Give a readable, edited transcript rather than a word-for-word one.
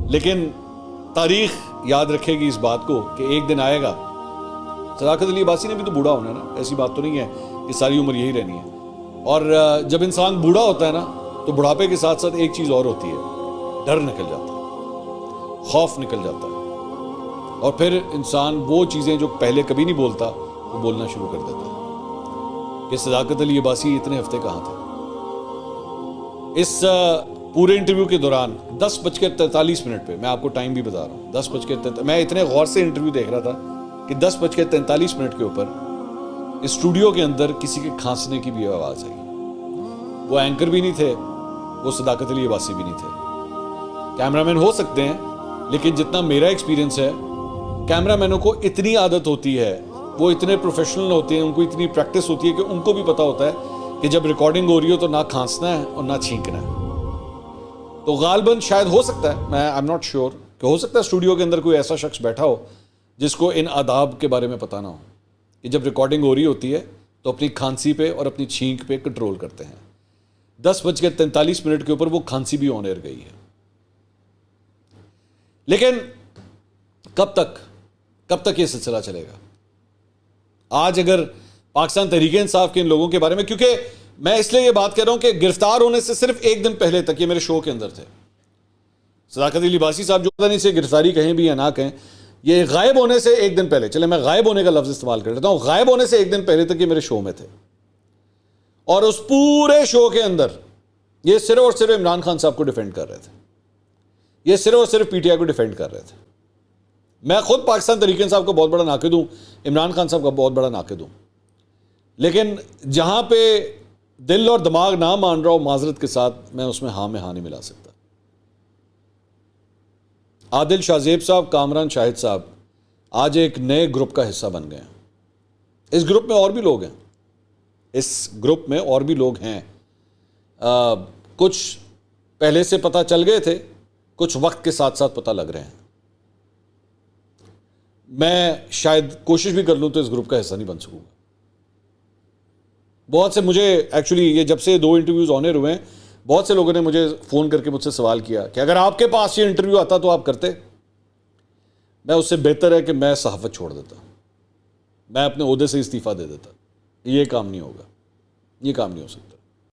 लेकिन तारीख याद रखेगी इस बात को कि एक दिन आएगा। सदाकत अली अब्बासी ने भी तो बूढ़ा होना है ना, ऐसी बात तो नहीं है कि सारी उम्र यही रहनी है। और जब इंसान बूढ़ा होता है ना, तो बुढ़ापे के साथ साथ एक चीज़ और होती है, डर निकल जाता है, खौफ निकल जाता है, और फिर इंसान वो चीज़ें जो पहले कभी नहीं बोलता वो बोलना शुरू कर देता है कि सदाकत अली अब्बासी इतने हफ्ते कहाँ थे। इस पूरे इंटरव्यू के दौरान 10:43 पे, मैं आपको टाइम भी बता रहा हूँ, 10:43, मैं इतने गौर से इंटरव्यू देख रहा था कि 10:43 के ऊपर इस स्टूडियो के अंदर किसी के खांसने की भी आवाज़ आई। वो एंकर भी नहीं थे, वो सदाकत अली अब्बासी भी नहीं थे। कैमरामैन हो सकते हैं, लेकिन जितना मेरा एक्सपीरियंस है, कैमरामैनों को इतनी आदत होती है, वो इतने प्रोफेशनल होते हैं, उनको इतनी प्रैक्टिस होती है कि उनको भी पता होता है कि जब रिकॉर्डिंग हो रही हो तो ना खांसना है और ना छींकना है। तो गालबन शायद हो सकता है, मैं आई एम नॉट श्योर, कि हो सकता है स्टूडियो के अंदर कोई ऐसा शख्स बैठा हो जिसको इन आदाब के बारे में पता ना हो कि जब रिकॉर्डिंग हो रही होती है तो अपनी खांसी पे और अपनी छींक पे कंट्रोल करते हैं। 10:43 के ऊपर वो खांसी भी ऑन एयर गई है। लेकिन कब तक ये सिलसिला चलेगा? आज अगर पाकिस्तान तहरीक इंसाफ के इन लोगों के बारे में, क्योंकि मैं इसलिए ये बात कर रहा हूं कि गिरफ्तार होने से सिर्फ एक दिन पहले तक, ये मेरे शो के अंदर थे, सदाकत अली अब्बासी साहब, जो पता नहीं से गिरफ्तारी कहें भी या ना कहें, ये गायब होने से एक दिन पहले, चले मैं गायब होने का लफ्ज इस्तेमाल कर लेता हूं, गायब होने से एक दिन पहले तक ये मेरे शो में थे। और उस पूरे शो के अंदर ये सिर्फ और सिर्फ इमरान खान साहब को डिफेंड कर रहे थे, ये सिर्फ और सिर्फ पीटीआई को डिफेंड कर रहे थे। मैं खुद पाकिस्तान तहरीक इंसाफ का बहुत बड़ा नाकिद हूं, इमरान खान साहब का बहुत बड़ा नाकिद हूं, लेकिन जहां पे दिल और दिमाग ना मान रहा हो, माजरत के साथ, मैं उसमें हाँ में हाँ नहीं मिला सकता। आदिल शाहजेब साहब, कामरान शाहिद साहब आज एक नए ग्रुप का हिस्सा बन गए हैं। इस ग्रुप में और भी लोग हैं, इस ग्रुप में और भी लोग हैं। कुछ पहले से पता चल गए थे, कुछ वक्त के साथ साथ पता लग रहे हैं। मैं शायद कोशिश भी कर लूं तो इस ग्रुप का हिस्सा नहीं बन सकूंगा। बहुत से, मुझे एक्चुअली ये जब से 2 इंटरव्यूज ऑन एयर हुए हैं, बहुत से लोगों ने मुझे फ़ोन करके मुझसे सवाल किया कि अगर आपके पास ये इंटरव्यू आता तो आप करते। मैं उससे बेहतर है कि मैं सहाफ़त छोड़ देता, मैं अपने ओहदे से इस्तीफ़ा दे देता। ये काम नहीं होगा, ये काम नहीं हो सकता।